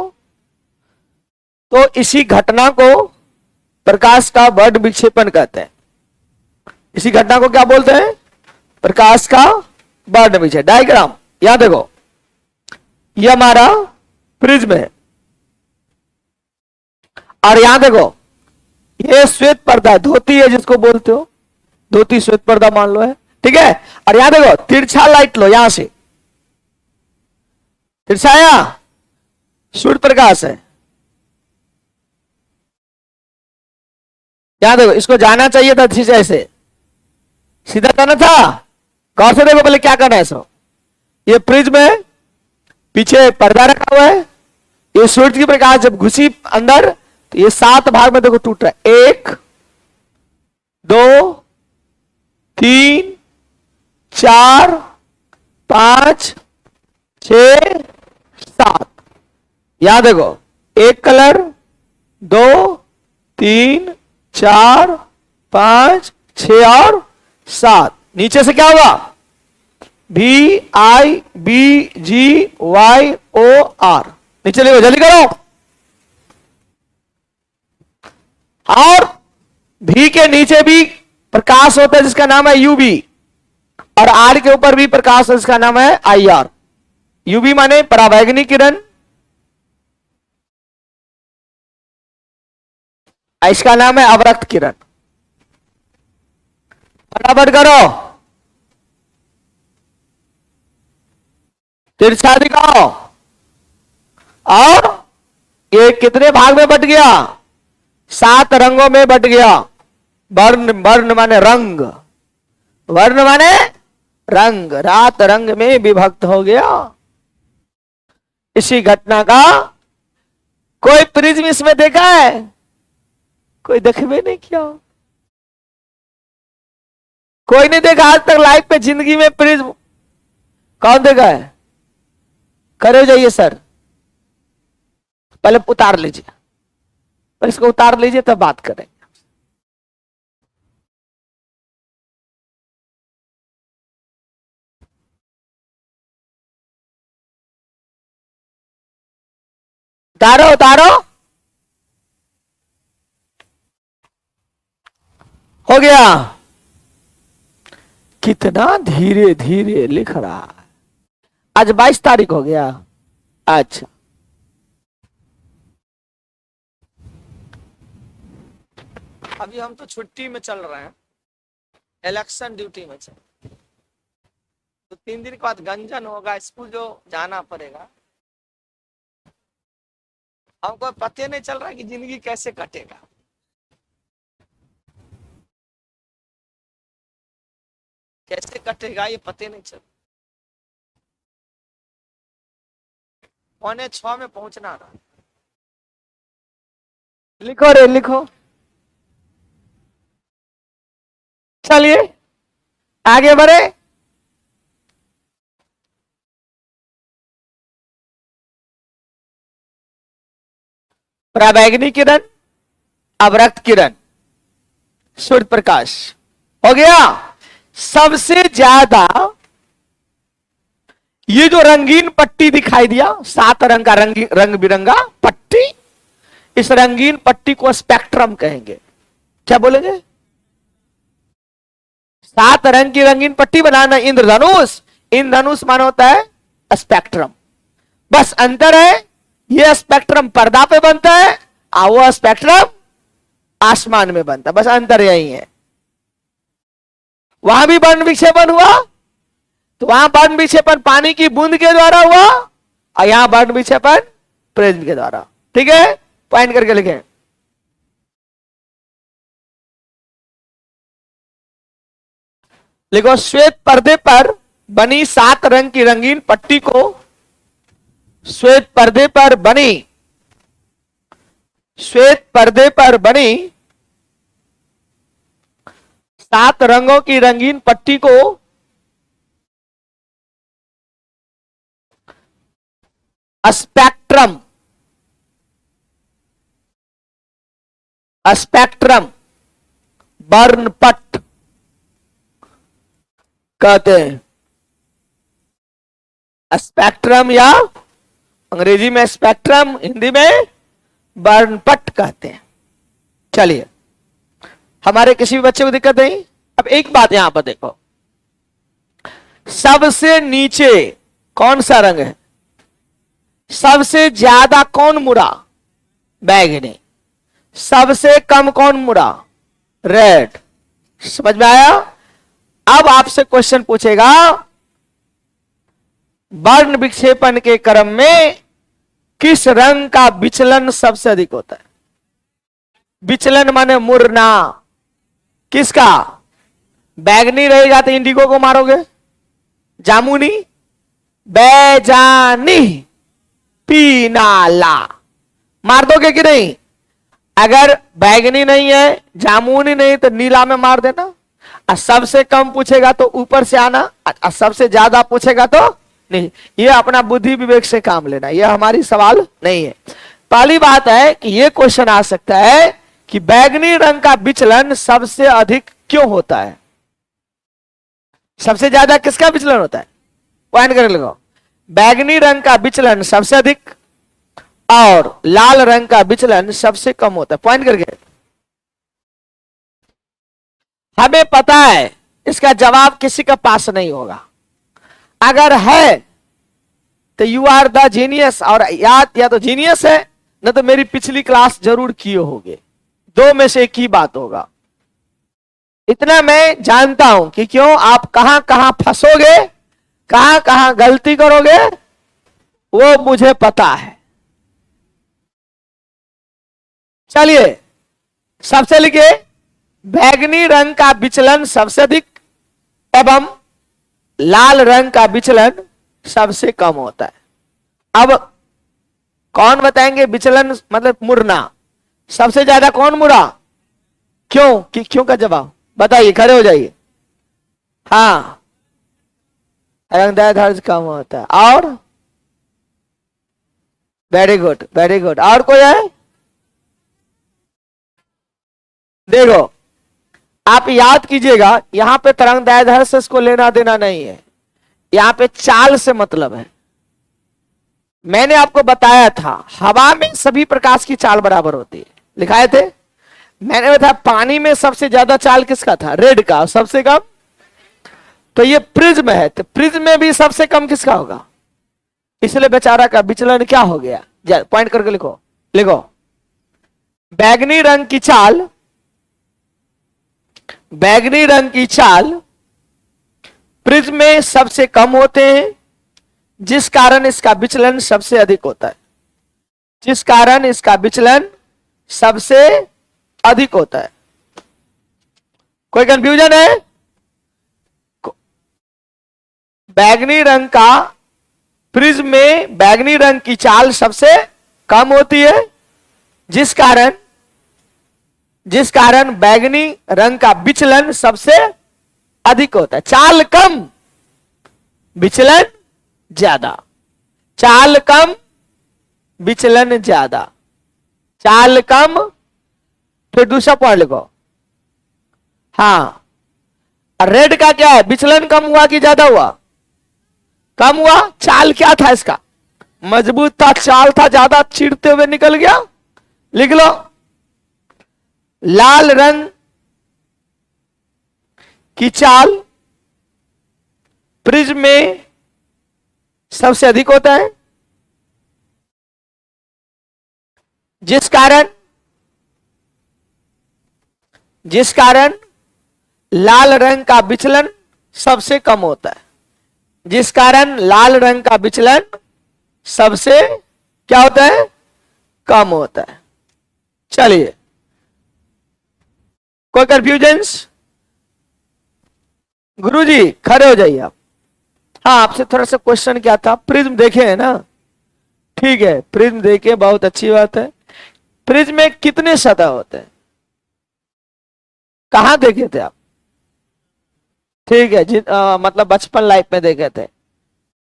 तो इसी घटना को प्रकाश का बर्न विक्षेपण कहते हैं। इसी घटना को क्या बोलते हैं, प्रकाश का बर्न विक्षेपण। डायग्राम यहां देखो, यह हमारा प्रिज्म है और यहां देखो, ये श्वेत पर्दा, धोती है जिसको बोलते हो, धोती श्वेत पर्दा मान लो है, ठीक है। और यहां देखो, तिरछा लाइट लो, यहां से तिरछाया सूर्य प्रकाश है। यहां देखो, इसको जाना चाहिए था ऐसे, सीधा जाना था। गौर से देखो पहले क्या करना है। सो ये प्रिज्म है, पीछे पर्दा रखा हुआ है, ये सूर्य की प्रकाश जब घुसी अंदर तो ये 7 भाग में देखो टूट रहा है। 1 2 3 4 5 6 7। यहां देखो, एक कलर, 2 3 4 5 6 और 7। नीचे से क्या होगा, VIBGYOR, नीचे लिखो, जल्दी करो। और भी के नीचे भी प्रकाश होता है जिसका नाम है UV, और R के ऊपर भी प्रकाश है जिसका नाम है IR। UV माने परावैंगनी किरण, इसका नाम है अवरक्त किरण। फटाफट करो, तिरछा दिखाओ। और ये कितने भाग में बट गया, 7 रंगों में बट गया। वर्ण, वर्ण माने रंग, वर्ण माने रंग, रात रंग में विभक्त हो गया। इसी घटना का कोई प्रिज्म इसमें देखा है, कोई देखे नहीं किया, कोई नहीं देखा आज तक लाइफ में, जिंदगी में प्रिज्म कौन देखा है, करे जाइए सर, पहले उतार लीजिए, पर इसको उतार लीजिए तब बात करेंगे। उतारो उतारो, हो गया। कितना धीरे धीरे लिख रहा है। आज 22 तारीख हो गया। अच्छा, अभी हम तो छुट्टी में चल रहे हैं, इलेक्शन ड्यूटी में चल, तो 3 दिन के बाद गंजन होगा, स्कूल जो जाना पड़ेगा। हमको पता नहीं चल रहा कि जिंदगी कैसे कटेगा। कैसे कटेगा ये पता नहीं चल। 5:45 में पहुंचना था। लिखो रे लिखो, चलिए आगे बढ़े। पराबैंगनी किरण, अवरक्त किरण, सूर्य प्रकाश। हो गया। सबसे ज्यादा ये जो रंगीन पट्टी दिखाई दिया, 7 रंग का रंग बिरंगा पट्टी, इस रंगीन पट्टी को स्पेक्ट्रम कहेंगे। क्या बोलेंगे? 7 रंग की रंगीन पट्टी बनाना इंद्रधनुष, इंद्रधनुष माना होता है स्पेक्ट्रम। बस अंतर है, ये स्पेक्ट्रम पर्दा पे बनता है और वो स्पेक्ट्रम आसमान में बनता है। बस अंतर यही है। वहां भी वर्ण विक्षेपण हुआ, तो वहां वर्ण विक्षेपण पानी की बूंद के द्वारा हुआ और यहां वर्ण विक्षेपण प्रिज्म के द्वारा। ठीक है, पॉइंट करके लिखें। लिखो, श्वेत पर्दे पर बनी 7 रंग की रंगीन पट्टी को, श्वेत पर्दे पर बनी, श्वेत पर्दे पर बनी 7 रंगों की रंगीन पट्टी को स्पेक्ट्रम, स्पेक्ट्रम वर्णपट कहते हैं। स्पेक्ट्रम या अंग्रेजी में स्पेक्ट्रम, हिंदी में वर्णपट कहते हैं। चलिए, हमारे किसी भी बच्चे को दिक्कत नहीं। अब एक बात यहां पर देखो, सबसे नीचे कौन सा रंग है? सबसे ज्यादा कौन मुड़ा? बैगनी। सबसे कम कौन मुड़ा? रेड। समझ में आया? अब आपसे क्वेश्चन पूछेगा, वर्ण विक्षेपण के क्रम में किस रंग का विचलन सबसे अधिक होता है? विचलन माने मुड़ना। किसका? बैगनी रहेगा तो इंडिगो को मारोगे, जामुनी, बैजानी, पीनाला मार दोगे कि नहीं? अगर बैगनी नहीं है, जामुनी नहीं, तो नीला में मार देना। और सबसे कम पूछेगा तो ऊपर से आना, और सबसे ज्यादा पूछेगा तो नहीं। ये अपना बुद्धि विवेक से काम लेना, ये हमारी सवाल नहीं है। पहली बात है कि ये क्वेश्चन आ सकता है कि बैगनी रंग का विचलन सबसे अधिक क्यों होता है? सबसे ज्यादा किसका विचलन होता है? पॉइंट कर लो। बैगनी रंग का विचलन सबसे अधिक और लाल रंग का विचलन सबसे कम होता है। पॉइंट करके हमें पता है, इसका जवाब किसी का पास नहीं होगा। अगर है तो यू आर द जीनियस, और याद या तो जीनियस है न तो मेरी पिछली क्लास जरूर किए होगे, 2 में से एक ही बात होगा। इतना मैं जानता हूं कि क्यों आप कहां कहां फंसोगे, कहां कहां गलती करोगे, वो मुझे पता है। चलिए, सबसे लिखिए, बैगनी रंग का विचलन सबसे अधिक एवं लाल रंग का विचलन सबसे कम होता है। अब कौन बताएंगे विचलन मतलब मुड़ना? सबसे ज्यादा कौन मुड़ा? क्यों? कि क्यों का जवाब बताइए, खड़े हो जाइए। हाँ, रंगदार हर्ष कम होता है। और वेरी गुड, वेरी गुड। और कोई है? देखो, आप याद कीजिएगा, यहां पे तरंगदैर्घ्य से इसको लेना देना नहीं है, यहां पे चाल से मतलब है। मैंने आपको बताया था हवा में सभी प्रकाश की चाल बराबर होती है, लिखाए थे। मैंने बताया पानी में सबसे ज्यादा चाल किसका था? रेड का। और सबसे कम तो ये प्रिज्म है, तो प्रिज्म में भी सबसे कम किसका होगा? इसलिए बेचारा का विचलन क्या हो गया? पॉइंट करके लिखो, लिखो, बैगनी रंग की चाल, बैगनी रंग की चाल प्रिज्म में सबसे कम होते हैं, जिस कारण इसका विचलन सबसे अधिक होता है। जिस कारण इसका विचलन सबसे अधिक होता है। कोई कंफ्यूजन है? बैगनी रंग का प्रिज्म में बैगनी रंग की चाल सबसे कम होती है, जिस कारण बैगनी रंग का विचलन सबसे अधिक होता है। चाल कम, विचलन ज्यादा। चाल कम, विचलन ज्यादा। चाल कम, फिर दूसरा पॉइंट लिखो। हाँ, रेड का क्या है, विचलन कम हुआ कि ज्यादा हुआ? कम हुआ। चाल क्या था इसका? मजबूत था, चाल था ज्यादा, चीरते हुए निकल गया। लिख लो, लाल रंग की चाल प्रिज्म में सबसे अधिक होता है, जिस कारण लाल रंग का विचलन सबसे कम होता है, जिस कारण लाल रंग का विचलन सबसे क्या होता है, कम होता है। चलिए, कोई कंफ्यूजन्स? गुरुजी खड़े हो जाइए आप। हाँ, आपसे थोड़ा सा क्वेश्चन क्या था, प्रिज्म देखे है ना? ठीक है, प्रिज्म देखे, बहुत अच्छी बात है। प्रिज्म में कितने सतह होते हैं? कहां देखे थे आप? ठीक है, मतलब बचपन लाइफ में देखे थे,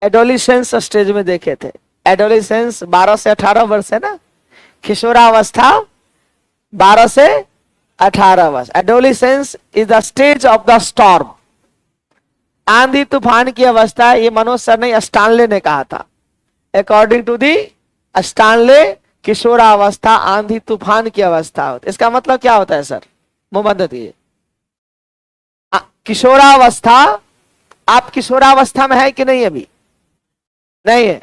एडोलिसेंस स्टेज में देखे थे। एडोलिसेंस 12 से 18 वर्ष है ना, किशोरावस्था 12 से 18 वर्ष। Adolescence is the stage of the storm, आंधी तूफान की अवस्था। ये मनोज सर ने स्टानले ने कहा था, अकॉर्डिंग टू दी स्टानले, किशोरावस्था आंधी तूफान की अवस्था होती। इसका मतलब क्या होता है सर? मुंह बंद दिए। किशोरावस्था, आप किशोरावस्था में है कि नहीं? अभी नहीं है।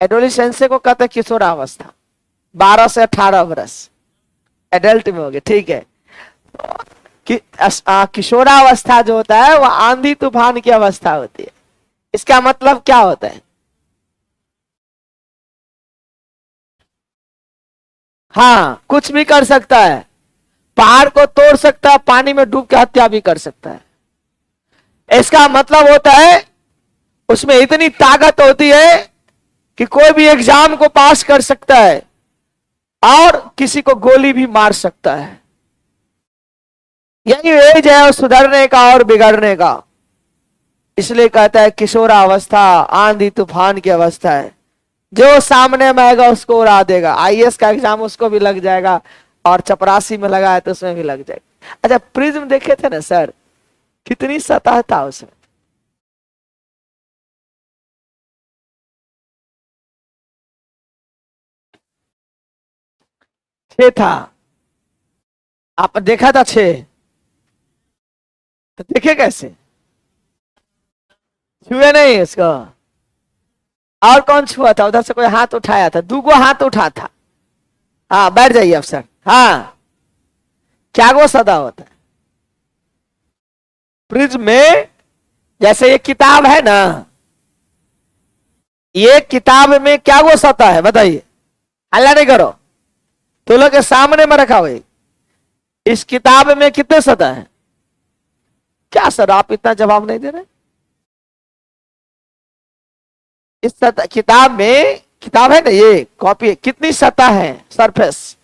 एडोलिसेंस को कहते हैं किशोरावस्था, 12 से 18 वर्ष एडल्ट में हो गए। ठीक है, किशोरावस्था जो होता है वह आंधी तूफान की अवस्था होती है। इसका मतलब क्या होता है? हाँ, कुछ भी कर सकता है, पहाड़ को तोड़ सकता है, पानी में डूब के हत्या भी कर सकता है। इसका मतलब होता है उसमें इतनी ताकत होती है कि कोई भी एग्जाम को पास कर सकता है और किसी को गोली भी मार सकता है। यही एज है सुधरने का और बिगड़ने का। इसलिए कहता है किशोरावस्था आंधी तूफान की अवस्था है, जो सामने में आएगा उसको उड़ा देगा। आईएएस का एग्जाम उसको भी लग जाएगा, और चपरासी में लगा है तो उसमें भी लग जाएगा। अच्छा, प्रिज्म देखे थे ना सर, कितनी सतह था उसमें? छह था। आप देखा था 6? तो देखे कैसे? छुए नहीं इसको? और कौन छुआ था? उधर से कोई हाथ उठाया था? दूगो हाथ उठा था। हाँ, बैठ जाइए अफसर। हाँ, क्या गो सदा होता है प्रिज्म में? जैसे ये किताब है ना, ये किताब में क्या वो सतह है बताइए? हल्ला नहीं करो, तो लोग के सामने में रखा हुआ। इस किताब में कितने सतह है? क्या सर आप इतना जवाब नहीं दे रहे? इस सतह किताब में, किताब है ना ये कॉपी, कितनी सतह है? सरफेस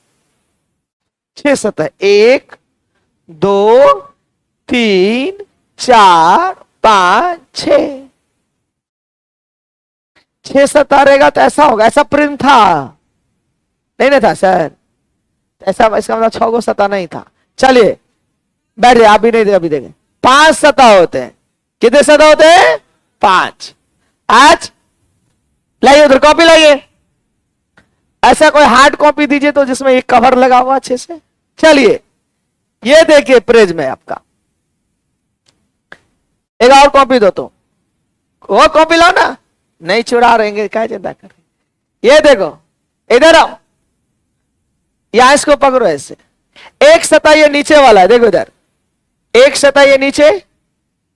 6 सतह, 1 2 3 4 5 6 सतह रहेगा तो ऐसा होगा। ऐसा प्रिंट था नहीं, नहीं था सर ऐसा? इसका मतलब 6 गो सतह नहीं था। चलिए बैठ जाए, आप भी नहीं दे, अभी देखें। 5 सतह होते हैं। कितने सतह होते हैं? 5। आज लाइए उधर कॉपी लाइए, ऐसा कोई हार्ड कॉपी दीजिए तो जिसमें एक कवर लगा हुआ अच्छे से। चलिए ये देखिए पेज में आपका, एक और कॉपी दो तो, वो कॉपी लो ना, नहीं चुरा रहेंगे, क्या चिंता कर रहे? ये देखो, इधर आओ, यहां इसको पकड़ो ऐसे। एक सतह ये नीचे वाला है, देखो इधर, एक सतह ये नीचे,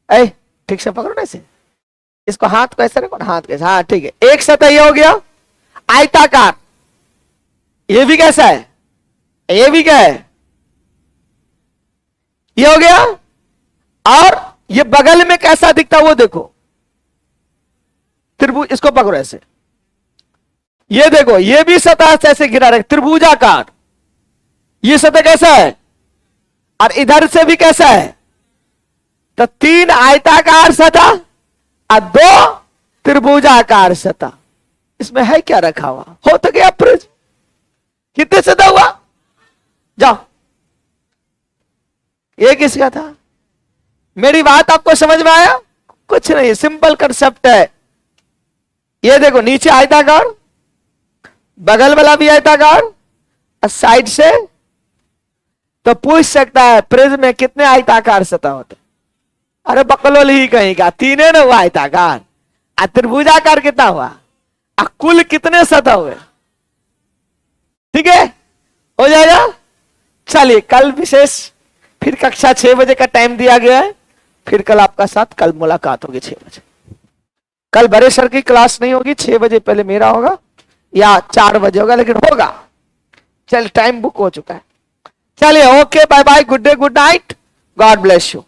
ऐ ठीक से पकड़ो ना ऐसे, इसको हाथ को ऐसे रखो, हाथ कैसे, हाँ ठीक है। एक सतह ये हो गया आयताकार, ये भी कैसा है, ये भी क्या है, ये हो गया। और ये बगल में कैसा दिखता वो देखो, त्रिभुज, इसको पकड़ो ऐसे, ये देखो, ये भी सतह से ऐसे घिरा रहे, त्रिभुजाकार। ये सतह कैसा है, और इधर से भी कैसा है, तो 3 आयताकार सतह और 2 त्रिभुजाकार सतह। इसमें है क्या रखा हुआ? हो तो गया प्रिज्म। कितने सदा हुआ? जाओ, ये किसका था? मेरी बात आपको समझ में आया? कुछ नहीं, सिंपल कंसेप्ट है। ये देखो, नीचे आयताकार, बगल वाला भी आयताकार और साइड से। तो पूछ सकता है प्रिज्म में कितने आयताकार सतह होते? अरे बकलोल ही कहीं का, तीन ना हुआ आयताकार। त्रिभुजाकार कितना हुआ? कुल कितने सतह हुए? ठीक है, हो जाएगा। चलिए, कल विशेष फिर कक्षा 6 बजे का टाइम दिया गया है। फिर कल आपका साथ कल मुलाकात होगी 6 बजे। कल बड़े सर की क्लास नहीं होगी, 6 बजे पहले मेरा होगा या 4 बजे होगा, लेकिन होगा। चल, टाइम बुक हो चुका है। चलिए, okay, bye bye, good day, good night, God bless you.